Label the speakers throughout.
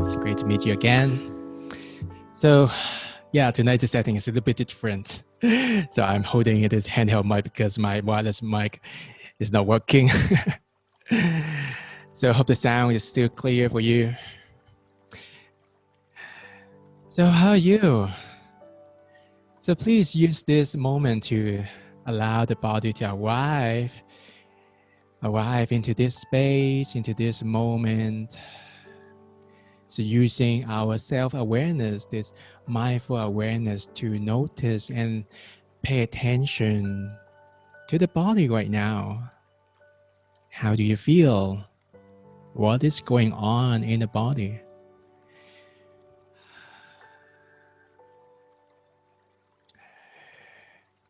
Speaker 1: It's great to meet you again. So, yeah, tonight's setting is a little bit different. So I'm holding this handheld mic because my wireless mic is not working. So I hope the sound is still clear for you. So how are you? So please use this moment to allow the body to arrive into this space, into this moment. So using our self-awareness, this mindful awareness to notice and pay attention to the body right now. How do you feel? What is going on in the body?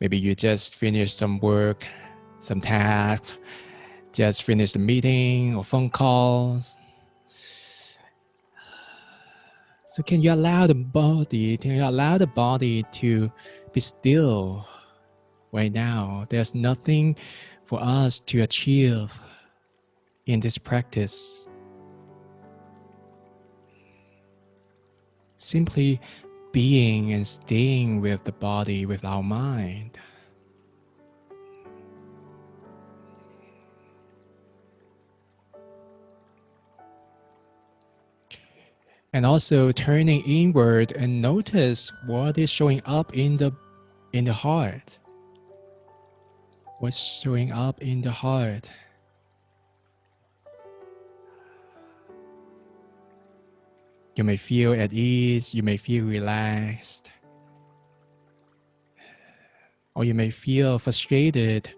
Speaker 1: Maybe you just finished some work, some tasks, just finished a meeting or phone calls. So can you allow the body to be still right now? There's nothing for us to achieve in this practice. Simply being and staying with the body, with our mind. And also turning inward and notice what is showing up in the heart. What's showing up in the heart? You may feel at ease, you may feel relaxed, or you may feel frustrated,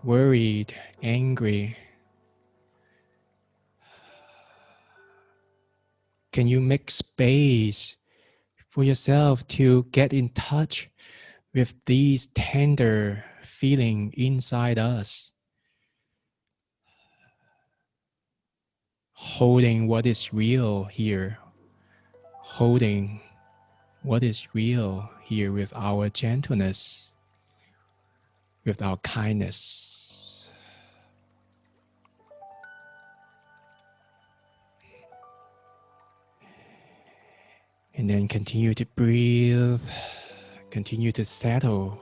Speaker 1: worried, angry. Can you make space for yourself to get in touch with these tender feelings inside us? Holding what is real here. Holding what is real here with our gentleness, with our kindness. And then continue to breathe, continue to settle.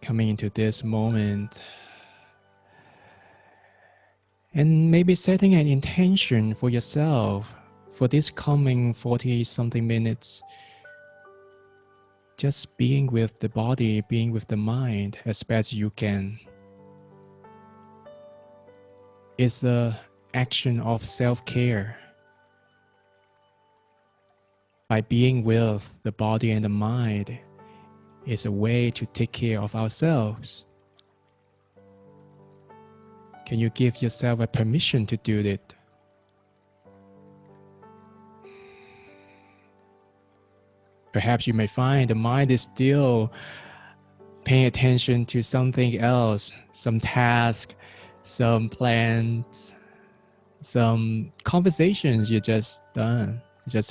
Speaker 1: Coming into this moment and maybe setting an intention for yourself for this coming 40-something minutes. Just being with the body, being with the mind as best you can. It's an action of self-care. By being with the body and the mind is a way to take care of ourselves. Can you give yourself a permission to do it? Perhaps you may find the mind is still paying attention to something else, some task, some plans, some conversations you just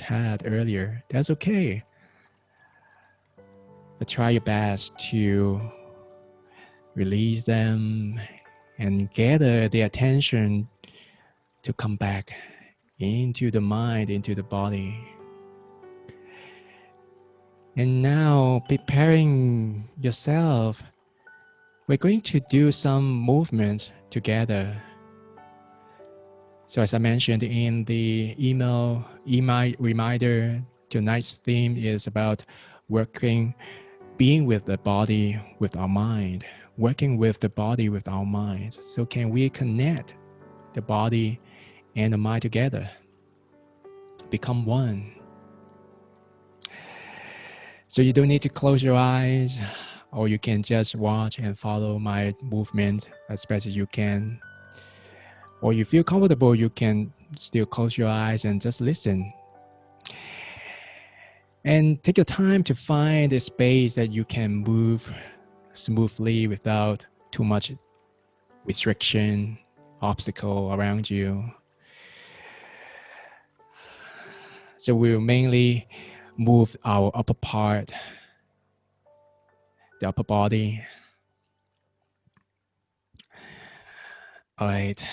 Speaker 1: had earlier. That's okay. But try your best to release them and gather the attention to come back into the mind, into the body. And now, preparing yourself, we're going to do some movement together. So as I mentioned in the email reminder, tonight's theme is about being with the body, with our mind, working with the body, with our mind. So can we connect the body and the mind together? Become one. So you don't need to close your eyes, or you can just watch and follow my movement as best as you can. Or you feel comfortable, you can still close your eyes and just listen. And take your time to find a space that you can move smoothly without too much restriction, obstacle around you. So we'll mainly move our upper part, the upper body. All right.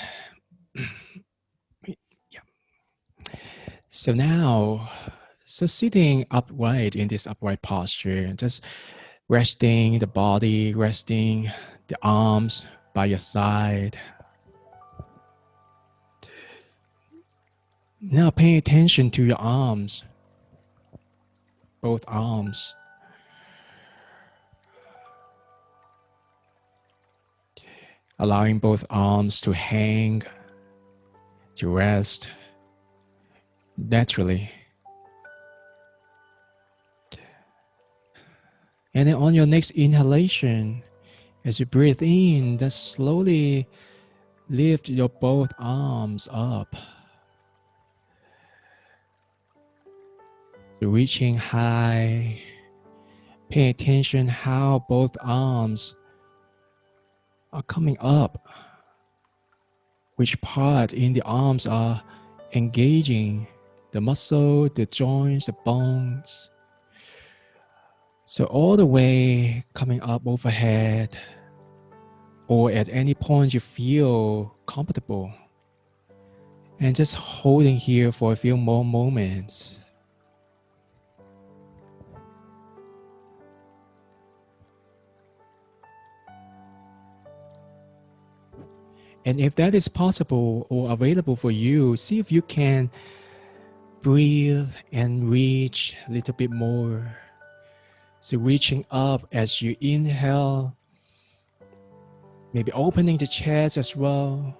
Speaker 1: Yeah. So now, sitting upright in this upright posture, just resting the body, resting the arms by your side. Now pay attention to your arms, both arms. Allowing both arms to hang, to rest naturally. And then on your next inhalation, as you breathe in, just slowly lift your both arms up. So reaching high, pay attention how both arms are coming up. Which part in the arms are engaging the muscle, the joints, the bones. So all the way coming up overhead, or at any point you feel comfortable. And just holding here for a few more moments. And if that is possible or available for you, see if you can breathe and reach a little bit more. So reaching up as you inhale, maybe opening the chest as well.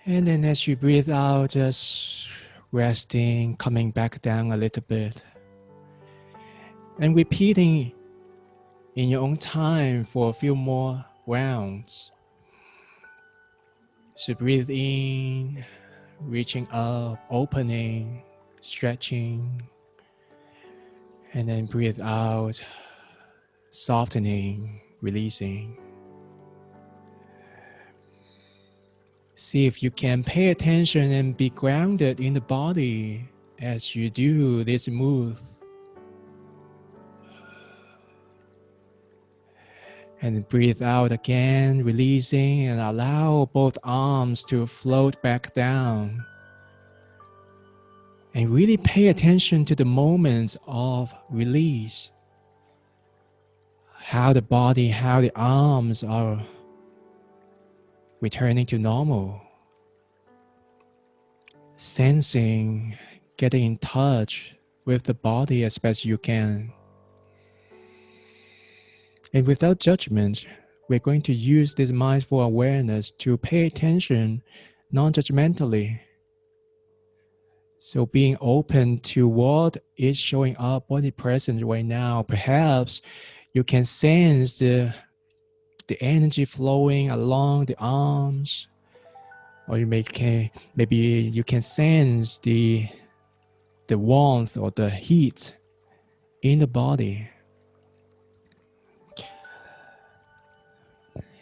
Speaker 1: And then as you breathe out, just resting, coming back down a little bit. And repeating in your own time for a few more rounds. So breathe in, reaching up, opening, stretching. And then breathe out, softening, releasing. See if you can pay attention and be grounded in the body as you do this move. And breathe out again, releasing, and allow both arms to float back down. And really pay attention to the moments of release. How the body, how the arms are returning to normal. Sensing, getting in touch with the body as best you can. And without judgment, we're going to use this mindful awareness to pay attention non-judgmentally. So being open to what is showing up, what is present right now. Perhaps you can sense the energy flowing along the arms, or maybe you can sense the warmth or the heat in the body.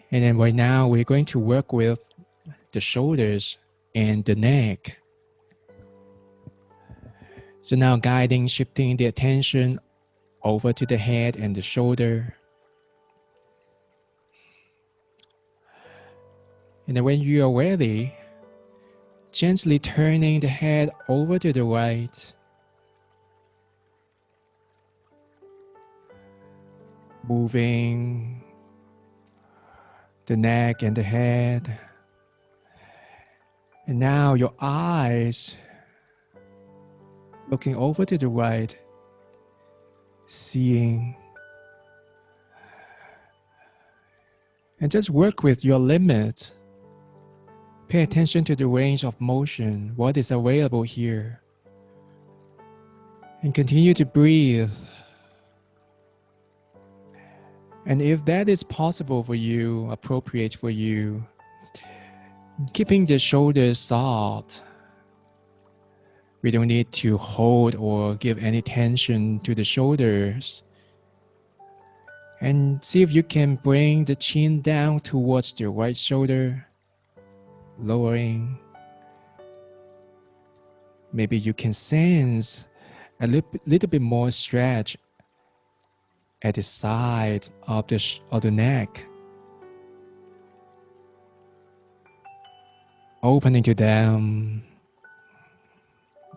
Speaker 1: And then right now we're going to work with the shoulders and the neck. So now guiding, shifting the attention over to the head and the shoulder. And then when you are ready, gently turning the head over to the right. Moving the neck and the head. And now your eyes looking over to the right, seeing. And just work with your limit. Pay attention to the range of motion, what is available here. And continue to breathe. And if that is possible for you, appropriate for you, keeping the shoulders soft. We don't need to hold or give any tension to the shoulders. And see if you can bring the chin down towards the right shoulder, lowering. Maybe you can sense a little bit more stretch at the side of the neck, opening to them,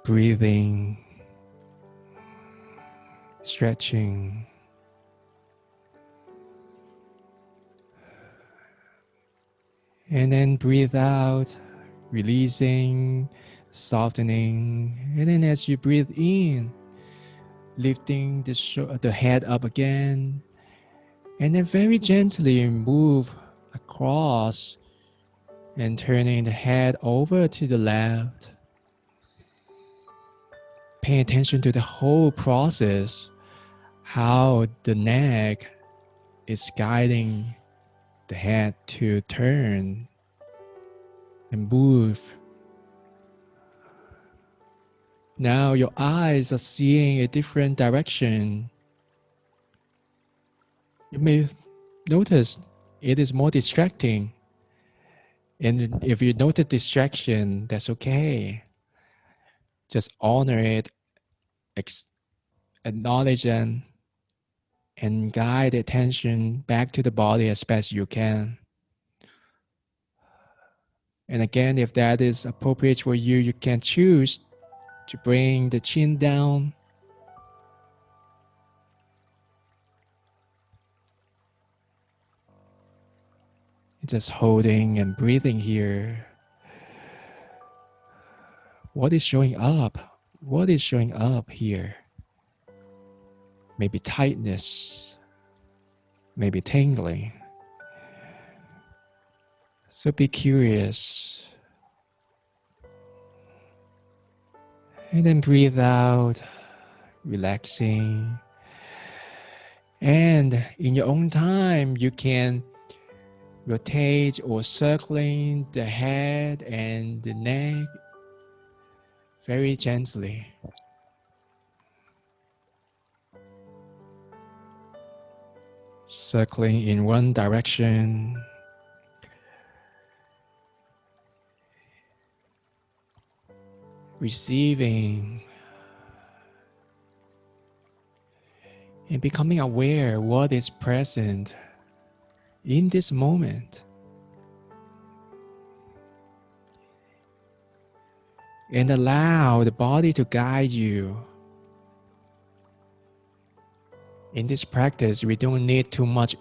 Speaker 1: breathing, stretching. And then breathe out, releasing, softening. And then as you breathe in, lifting the head up again. And then very gently move across and turning the head over to the left. Pay attention to the whole process, how the neck is guiding the head to turn and move. Now your eyes are seeing a different direction. You may notice it is more distracting. And if you notice distraction, that's okay. Just honor it, acknowledge them, and guide the attention back to the body as best you can. And again, if that is appropriate for you, you can choose to bring the chin down. Just holding and breathing here. What is showing up? What is showing up here? Maybe tightness, maybe tingling. So be curious. And then breathe out, relaxing. And in your own time, you can rotate or circling the head and the neck very gently. Circling in one direction. Receiving and becoming aware what is present in this moment. And allow the body to guide you. In this practice, we don't need too much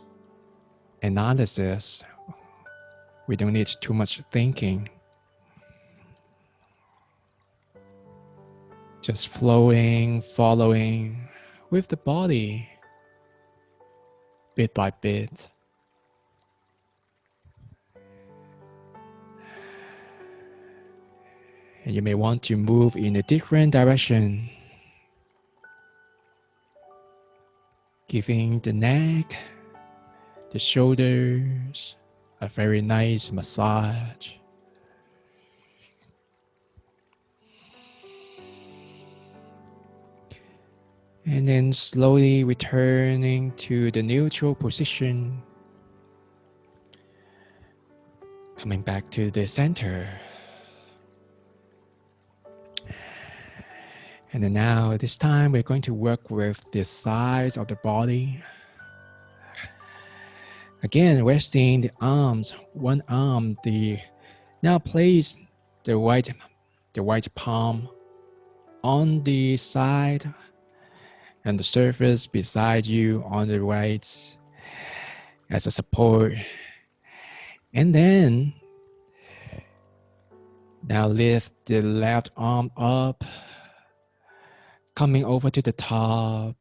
Speaker 1: analysis. We don't need too much thinking. Just flowing, following with the body, bit by bit. And you may want to move in a different direction, giving the neck, the shoulders a very nice massage. And then slowly returning to the neutral position. Coming back to the center. And then now, this time, we're going to work with the sides of the body. Again, resting the arms, one arm. Now place the right palm on the side and the surface beside you on the right as a support. And then now lift the left arm up, coming over to the top.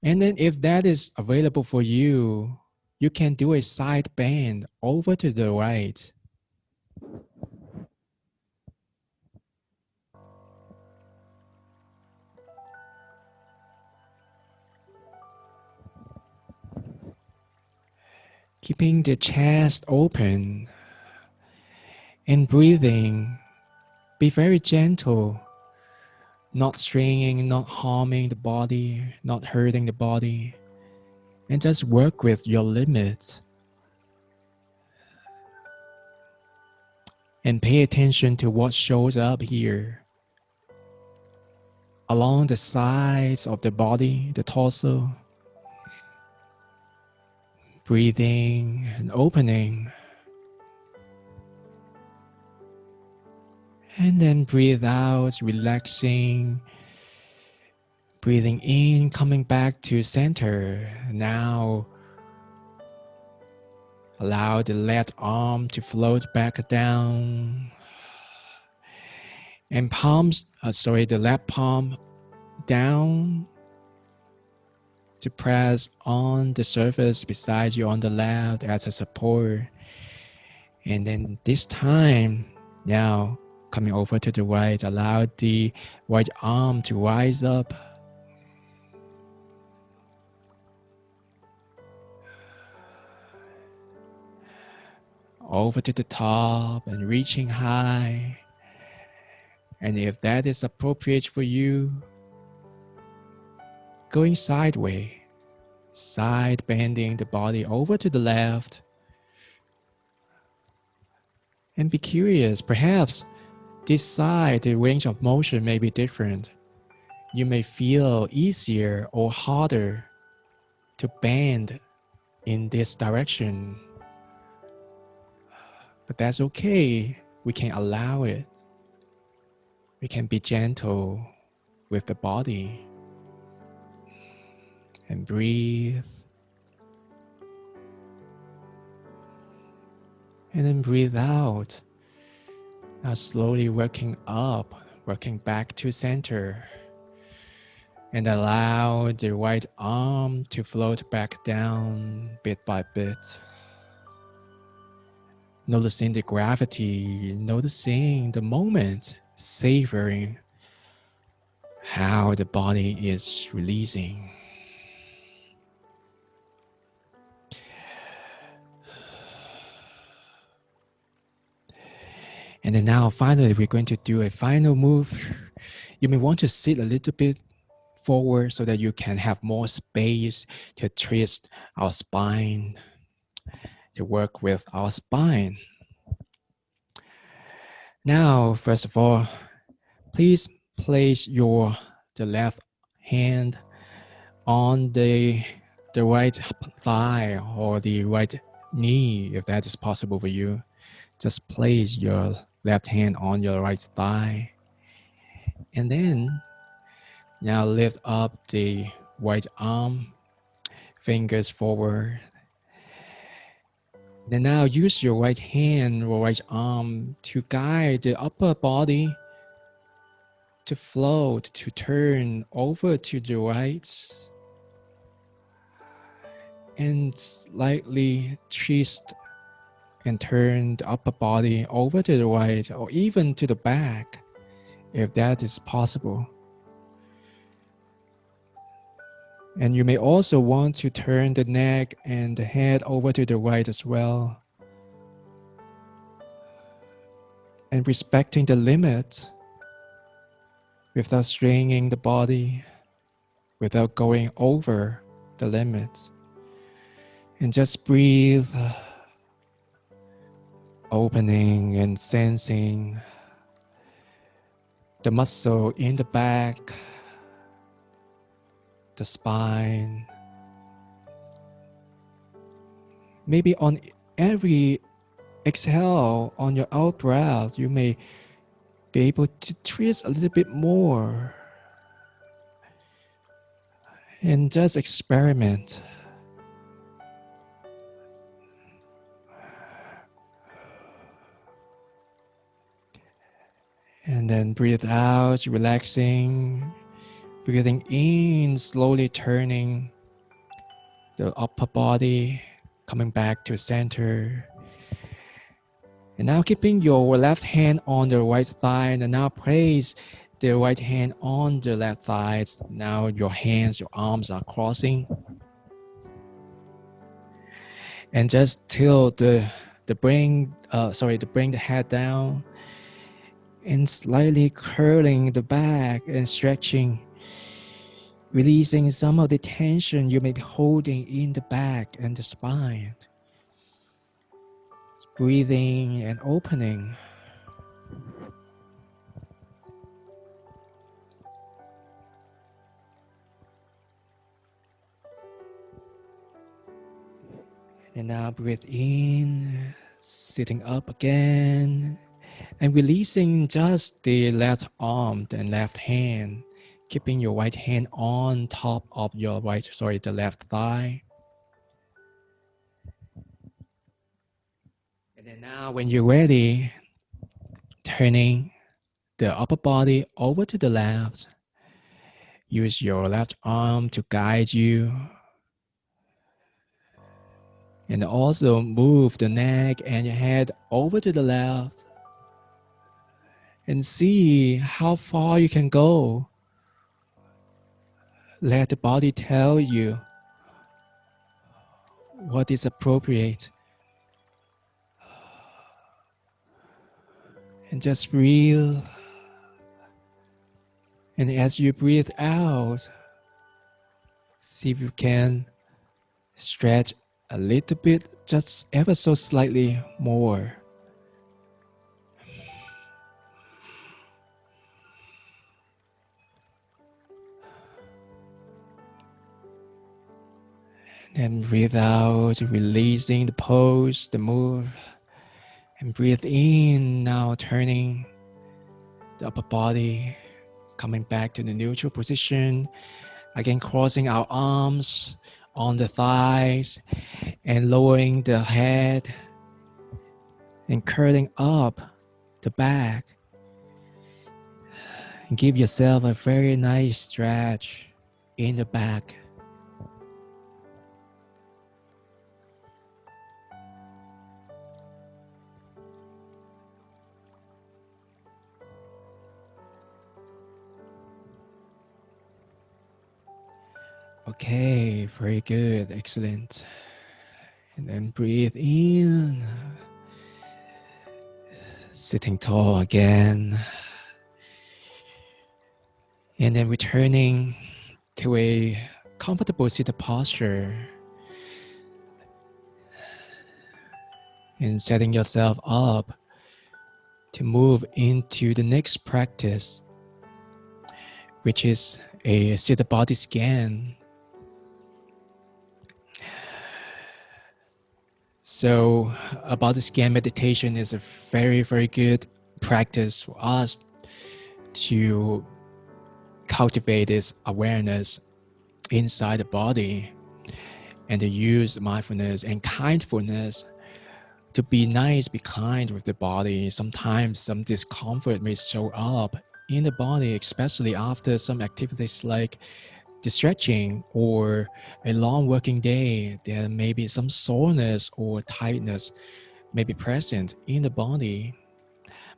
Speaker 1: And then if that is available for you, you can do a side bend over to the right. Keeping the chest open and breathing. Be very gentle, not straining, not harming the body, not hurting the body, and just work with your limits. And pay attention to what shows up here. along the sides of the body, the torso. Breathing and opening. And then breathe out, relaxing. Breathing in, coming back to center. Now, allow the left arm to float back down. And the left palm down to press on the surface beside you on the left as a support. And then this time, now coming over to the right, allow the right arm to rise up. Over to the top and reaching high. And if that is appropriate for you, going sideways, side bending the body over to the left. And be curious, perhaps this side, the range of motion may be different. You may feel easier or harder to bend in this direction. But that's okay. We can allow it. We can be gentle with the body. And breathe. And then breathe out. Now slowly working up, working back to center. And allow the right arm to float back down bit by bit. Noticing the gravity, noticing the moment, savoring how the body is releasing. And then now finally we're going to do a final move. You may want to sit a little bit forward so that you can have more space to twist our spine, to work with our spine. Now, first of all, please place the left hand on the right thigh or the right knee, if that is possible for you. Just place your left hand on your right thigh. And then now lift up the right arm, fingers forward. Then now use your right hand or right arm to guide the upper body to float, to turn over to the right. And slightly twist and turn the upper body over to the right or even to the back, if that is possible. And you may also want to turn the neck and the head over to the right as well. And respecting the limit without straining the body, without going over the limit. And just breathe, opening and sensing the muscle in the back, the spine. Maybe on every exhale, on your out breath, you may be able to twist a little bit more. And just experiment. And then breathe out, relaxing. Breathing in, slowly turning the upper body, coming back to center. And now keeping your left hand on the right thigh, and now place the right hand on the left thigh. Now your hands, your arms are crossing. And just tilt bring the head down and slightly curling the back and stretching, releasing some of the tension you may be holding in the back and the spine. Breathing and opening. And now breathe in, sitting up again, and releasing just the left arm and left hand, keeping your right hand on top of the left thigh. And then now when you're ready, turning the upper body over to the left. Use your left arm to guide you. And also move the neck and your head over to the left. And see how far you can go. Let the body tell you what is appropriate. And just breathe. And as you breathe out, see if you can stretch a little bit, just ever so slightly more. And breathe out, releasing the pose, the move. And breathe in, now turning the upper body, coming back to the neutral position. Again, crossing our arms on the thighs and lowering the head and curling up the back. And give yourself a very nice stretch in the back. Okay, very good, excellent. And then breathe in, sitting tall again. And then returning to a comfortable seated posture. And setting yourself up to move into the next practice, which is a seated body scan. So a body scan meditation is a very, very good practice for us to cultivate this awareness inside the body and to use mindfulness and kindfulness to be nice, be kind with the body. Sometimes some discomfort may show up in the body, especially after some activities like the stretching or a long working day. There may be some soreness or tightness may be present in the body.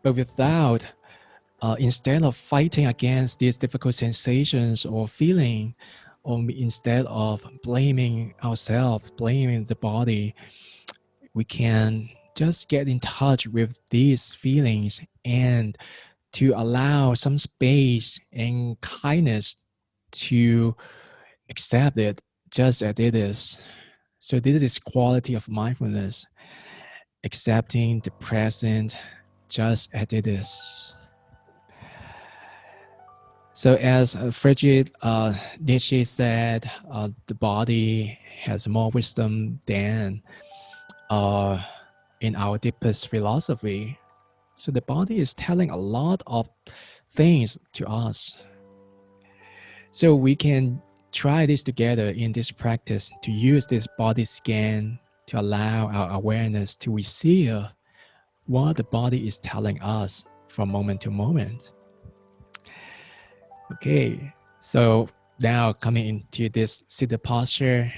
Speaker 1: But without, instead of fighting against these difficult sensations or feeling, or instead of blaming ourselves, blaming the body, we can just get in touch with these feelings and to allow some space and kindness to accept it just as it is. So this is quality of mindfulness, accepting the present just as it is. So as Friedrich Nietzsche said, the body has more wisdom than in our deepest philosophy. So the body is telling a lot of things to us. So we can try this together in this practice to use this body scan to allow our awareness to receive what the body is telling us from moment to moment. Okay, so now coming into this seated posture,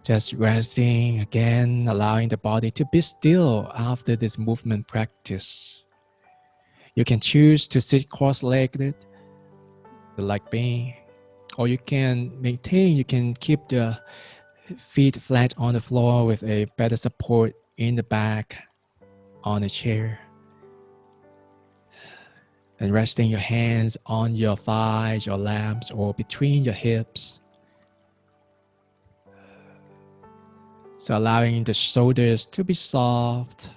Speaker 1: just resting again, allowing the body to be still after this movement practice. You can choose to sit cross-legged, the leg bend, or you can maintain, you can keep the feet flat on the floor with a better support in the back on a chair. And resting your hands on your thighs, your laps, or between your hips. So allowing the shoulders to be soft,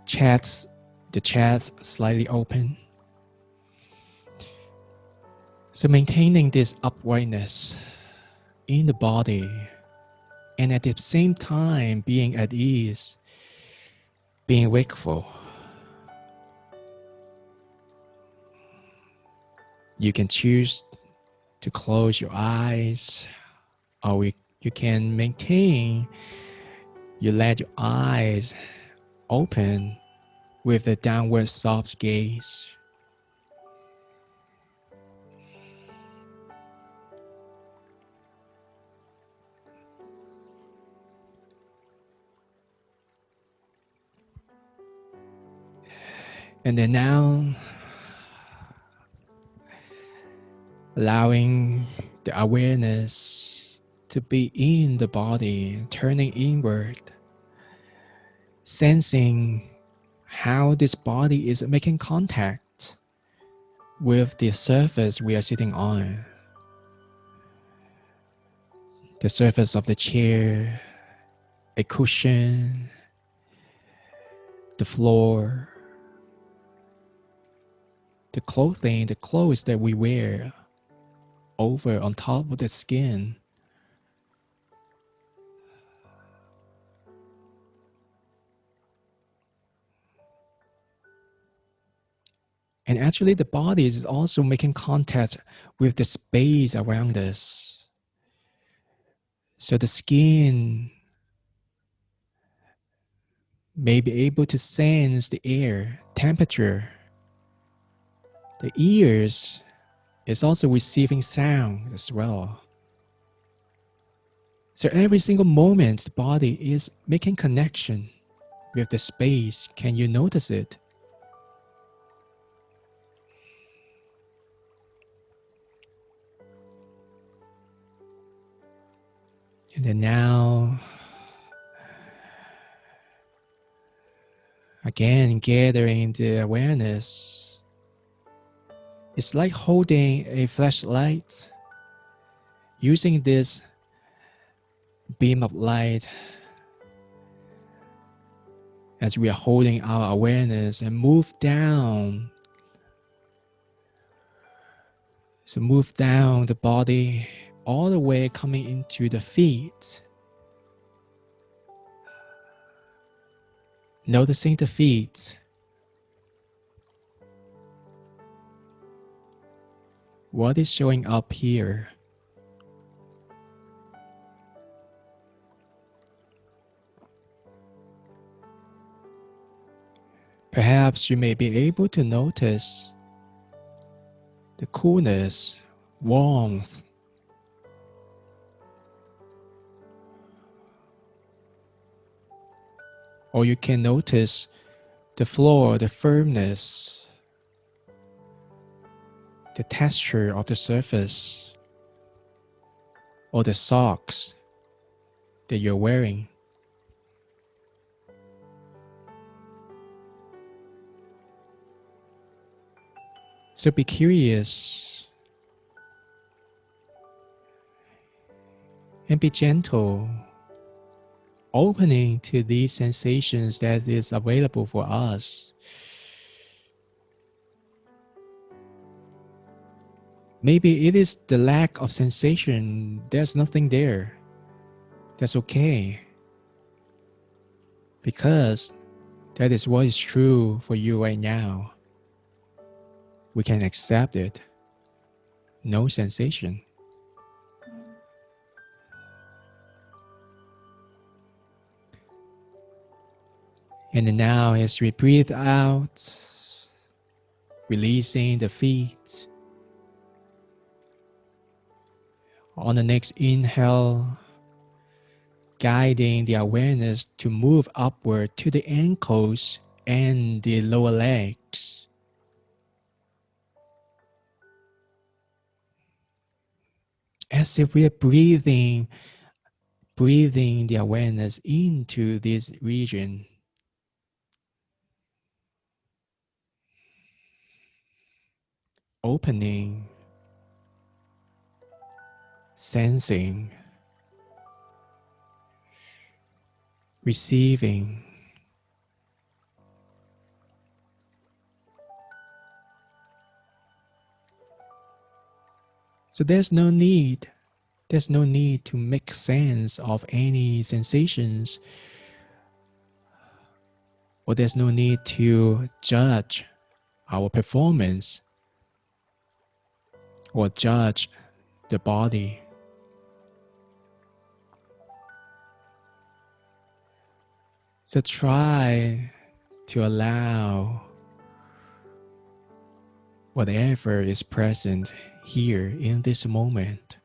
Speaker 1: the chest slightly open. So maintaining this uprightness in the body and at the same time being at ease, being wakeful. You can choose to close your eyes, or you can maintain, you let your eyes open with a downward soft gaze. And then now, allowing the awareness to be in the body, turning inward, sensing how this body is making contact with the surface we are sitting on. The surface of the chair, a cushion, the floor, the clothing, the clothes that we wear over on top of the skin. And actually the body is also making contact with the space around us. So the skin may be able to sense the air, temperature. The ears is also receiving sound as well. So every single moment, the body is making connection with the space. Can you notice it? And then now, again, gathering the awareness. It's like holding a flashlight, using this beam of light as we are holding our awareness and move down. So move down the body all the way coming into the feet. Noticing the feet. What is showing up here? Perhaps you may be able to notice the coolness, warmth, or you can notice the floor, the firmness, the texture of the surface, or the socks that you're wearing. So be curious and be gentle, opening to these sensations that is available for us. Maybe it is the lack of sensation. There's nothing there. That's okay. Because that is what is true for you right now. We can accept it. No sensation. And now as we breathe out, releasing the feet. On the next inhale, guiding the awareness to move upward to the ankles and the lower legs. As if we are breathing the awareness into this region. Opening, sensing, receiving. So there's no need There's no need to make sense of any sensations, or there's no need to judge our performance or judge the body. So try to allow whatever is present here in this moment.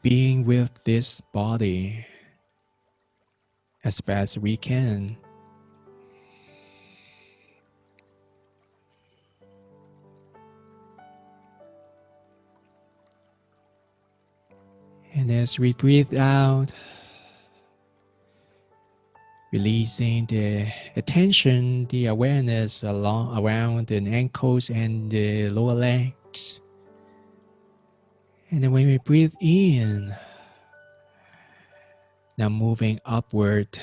Speaker 1: Being with this body as best we can. And as we breathe out, releasing the attention, the awareness around the ankles and the lower legs. And then when we breathe in, now moving upward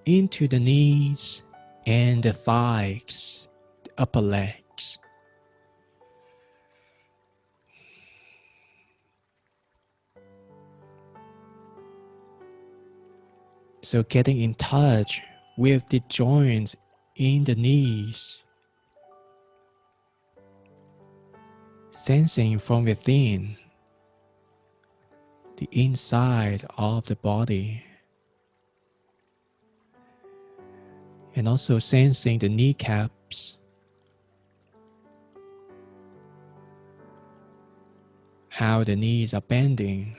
Speaker 1: into the knees and the thighs, the upper legs. So getting in touch with the joints in the knees, sensing from within the inside of the body, and also sensing the kneecaps, how the knees are bending,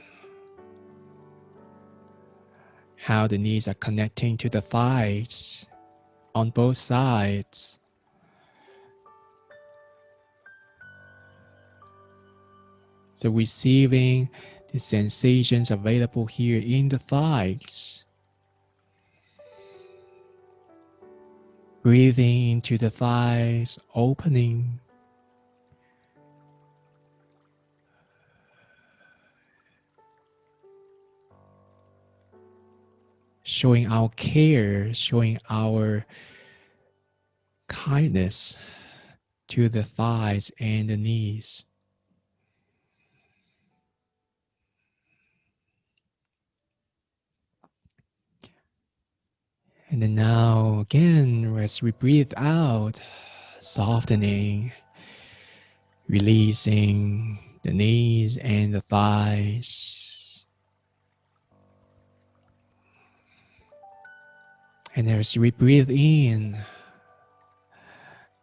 Speaker 1: how the knees are connecting to the thighs on both sides. So receiving the sensations available here in the thighs. Breathing into the thighs, opening. Showing our care, showing our kindness to the thighs and the knees. And then now again, as we breathe out, softening, releasing the knees and the thighs. And as we breathe in,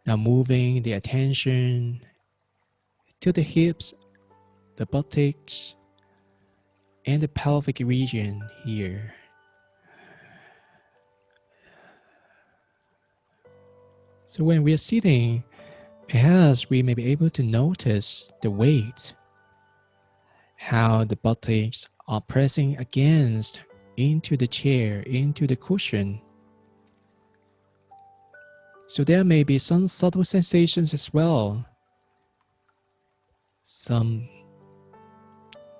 Speaker 1: now moving the attention to the hips, the buttocks, and the pelvic region here. So when we are sitting, perhaps we may be able to notice the weight, how the buttocks are pressing against into the chair, into the cushion. So there may be some subtle sensations as well. Some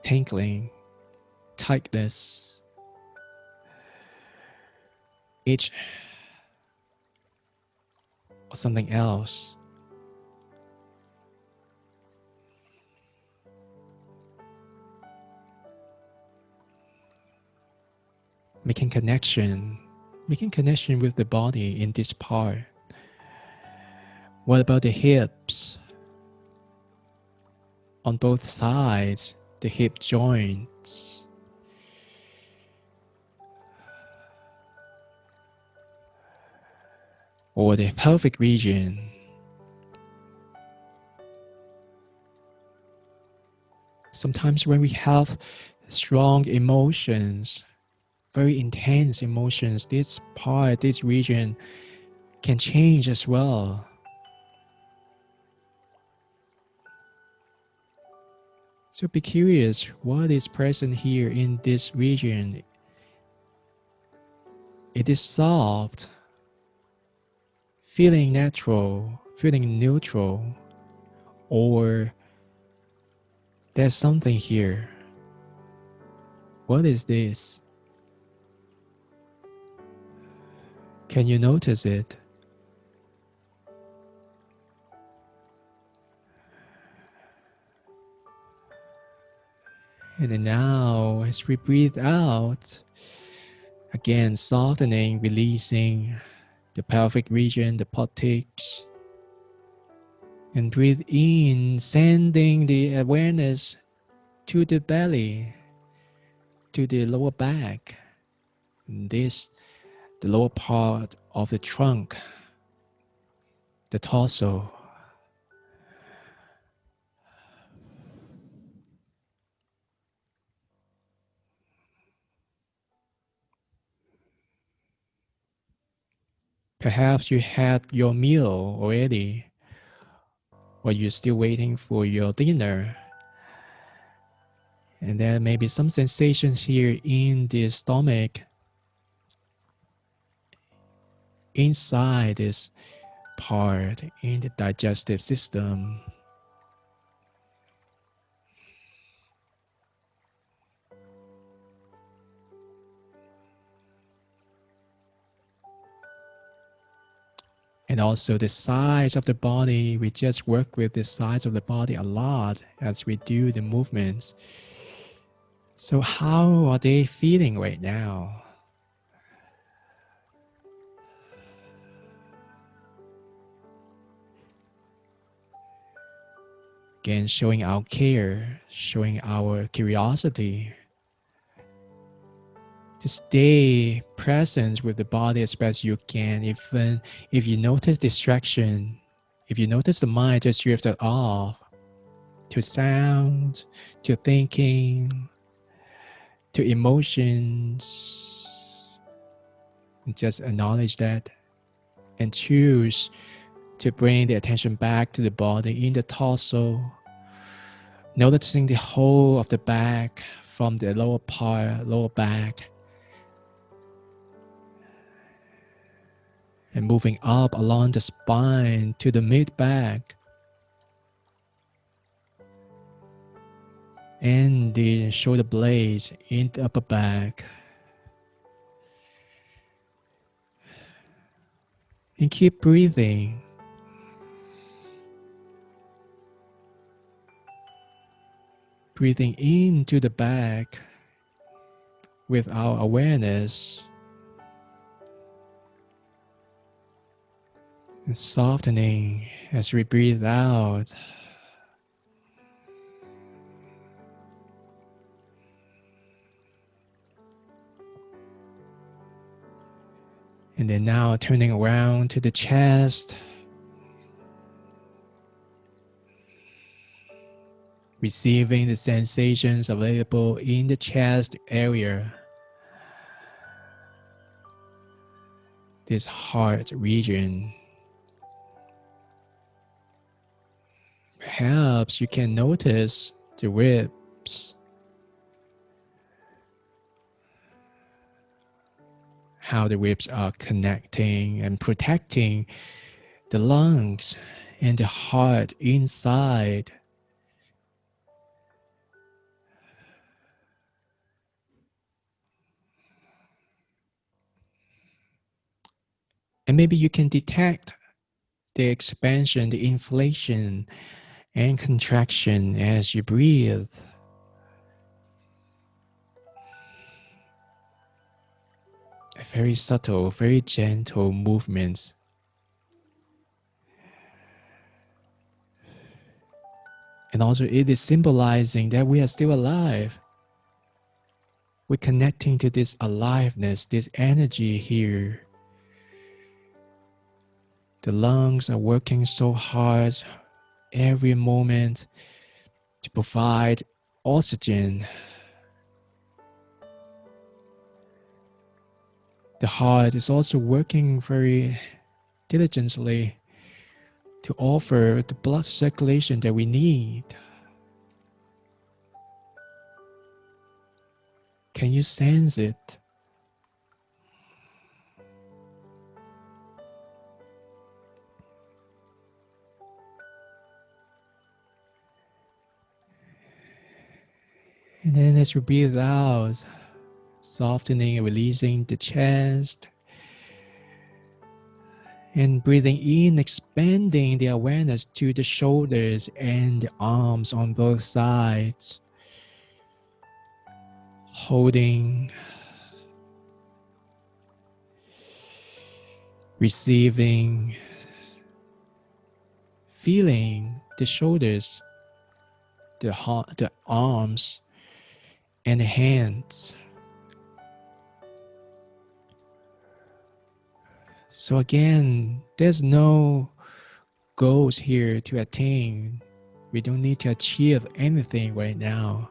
Speaker 1: tingling, tightness, itch, or something else. Making connection with the body in this part. What about the hips? On both sides, the hip joints. Or the pelvic region. Sometimes when we have strong emotions, very intense emotions, this part, this region can change as well. So be curious, what is present here in this region? It is soft, feeling natural, feeling neutral, or there's something here. What is this? Can you notice it? And then now, as we breathe out, again softening, releasing the pelvic region, the buttocks. And breathe in, sending the awareness to the belly, to the lower back. This, the lower part of the trunk, the torso. Perhaps you had your meal already, or you're still waiting for your dinner. And there may be some sensations here in the stomach, inside this part, in the digestive system. And also the size of the body, we just work with the size of the body a lot as we do the movements. So how are they feeling right now? Again, showing our care, showing our curiosity. To stay present with the body as best you can. Even if you notice distraction, if you notice the mind just drifted off to sound, to thinking, to emotions, just acknowledge that and choose to bring the attention back to the body in the torso, noticing the whole of the back from the lower part, lower back, and moving up along the spine to the mid-back and the shoulder blades in the upper back. And keep breathing. Breathing into the back with our awareness. And softening as we breathe out. And then now turning around to the chest. Receiving the sensations available in the chest area. This heart region. Perhaps you can notice the ribs. How the ribs are connecting and protecting the lungs and the heart inside. And maybe you can detect the expansion, the inflation and contraction as you breathe. Very subtle, very gentle movements. And also it is symbolizing that we are still alive. We're connecting to this aliveness, this energy here. The lungs are working so hard every moment to provide oxygen. The heart is also working very diligently to offer the blood circulation that we need. Can you sense it? And then as you breathe out, softening and releasing the chest, And breathing in, expanding the awareness to the shoulders and the arms on both sides. Holding, receiving, feeling the shoulders, the arms, and the hands. So again, there's no goals here to attain. We don't need to achieve anything right now.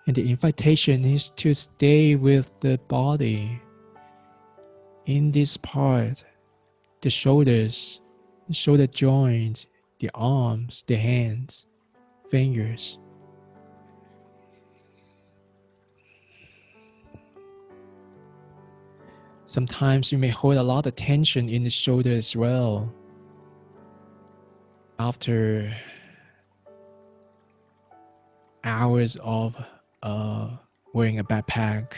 Speaker 1: And the invitation is to stay with the body in this part, the shoulders, the shoulder joints, the arms, the hands, fingers. Sometimes you may hold a lot of tension in the shoulder as well. After hours of wearing a backpack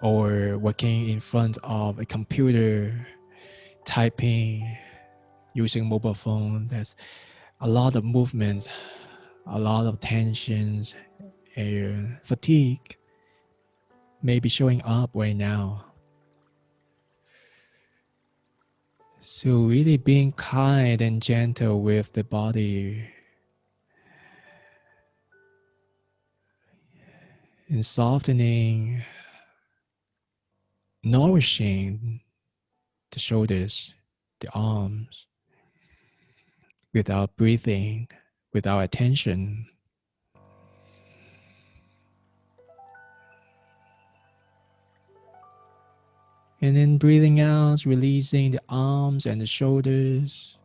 Speaker 1: or working in front of a computer, typing, using mobile phone, there's a lot of movements, a lot of tensions, and fatigue may be showing up right now. So really being kind and gentle with the body and softening, nourishing the shoulders, the arms, without breathing, without attention. And then breathing out, releasing the arms and the shoulders.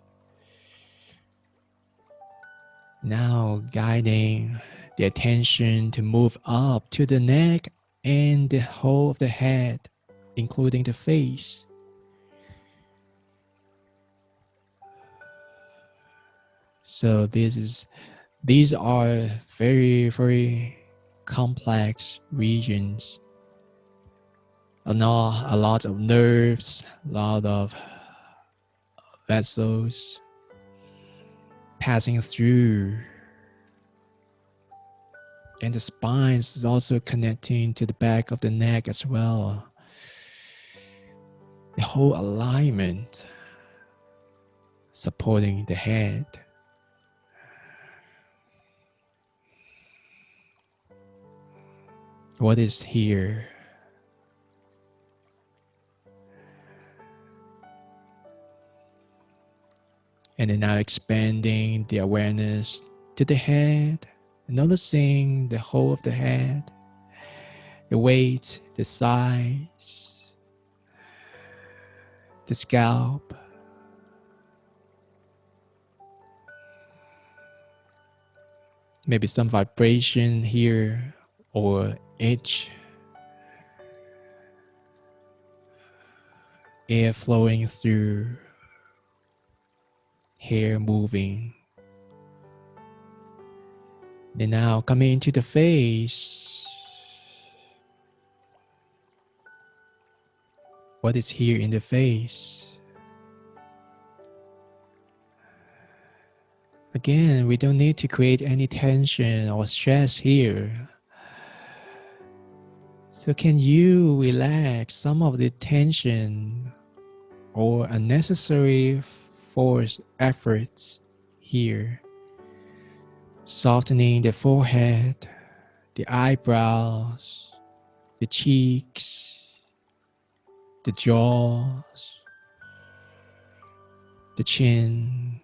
Speaker 1: Now guiding the attention to move up to the neck and the whole of the head, including the face. So these are very, very complex regions. A lot of nerves, a lot of vessels passing through. And the spine is also connecting to the back of the neck as well. The whole alignment supporting the head. What is here? And then now expanding the awareness to the head, noticing the whole of the head, the weight, the size, the scalp. Maybe some vibration here or itch. Air flowing through, hair moving. Then now coming into the face. What is here in the face? Again, we don't need to create any tension or stress here. So can you relax some of the tension or unnecessary forced efforts here? Softening the forehead, the eyebrows, the cheeks, the jaws, the chin.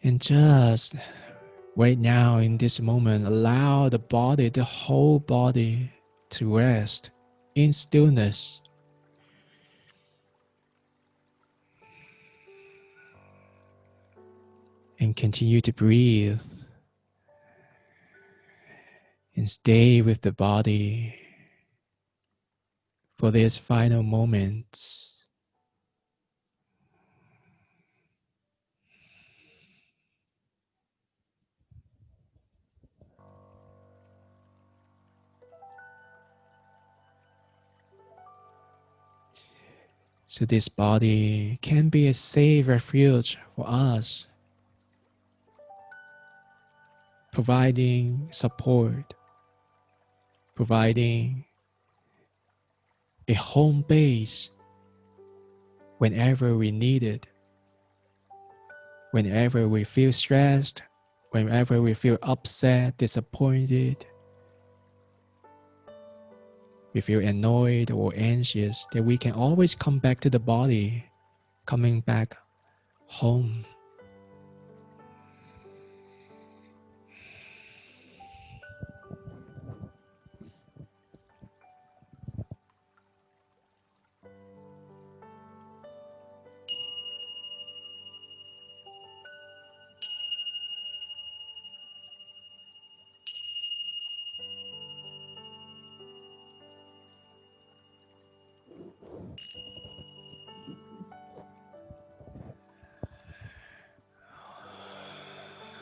Speaker 1: And just right now in this moment, allow the body, the whole body to rest in stillness. And continue to breathe and stay with the body for this final moments. So this body can be a safe refuge for us, providing support, providing a home base whenever we need it, whenever we feel stressed, whenever we feel upset, disappointed, we feel annoyed or anxious, that we can always come back to the body, coming back home.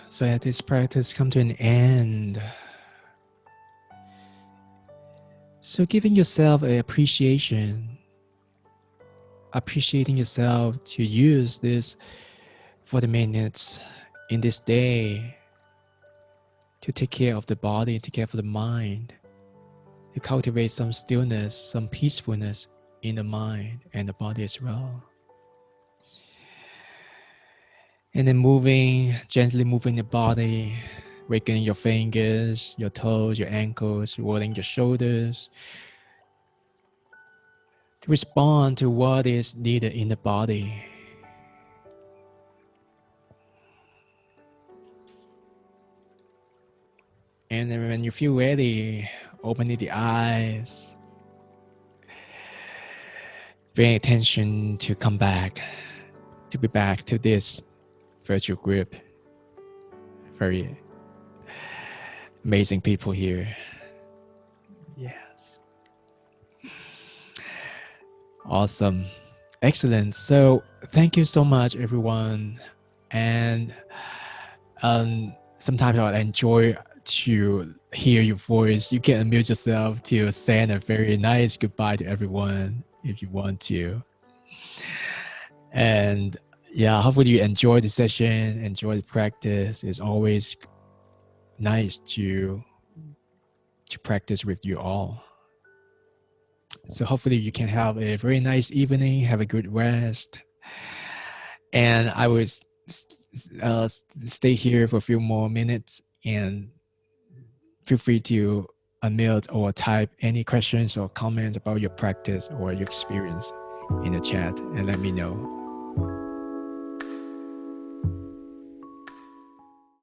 Speaker 1: So as this practice comes to an end, so giving yourself an appreciating yourself to use this 40 minutes in this day to take care of the body, take care of the mind, to cultivate some stillness, some peacefulness in the mind and the body as well. And then gently moving the body, wiggling your fingers, your toes, your ankles, rolling your shoulders, to respond to what is needed in the body. And then when you feel ready, opening the eyes, paying attention to come back, to be back to this virtual group. Very amazing people here. Yes. Awesome. Excellent. So thank you so much, everyone. And sometimes I enjoy to hear your voice. You can unmute yourself to send a very nice goodbye to everyone if you want to. And yeah, hopefully you enjoy the session, enjoy the practice. It's always nice to practice with you all. So hopefully you can have a very nice evening, have a good rest. And I will stay here for a few more minutes, and feel free to unmute or type any questions or comments about your practice or your experience in the chat and let me know.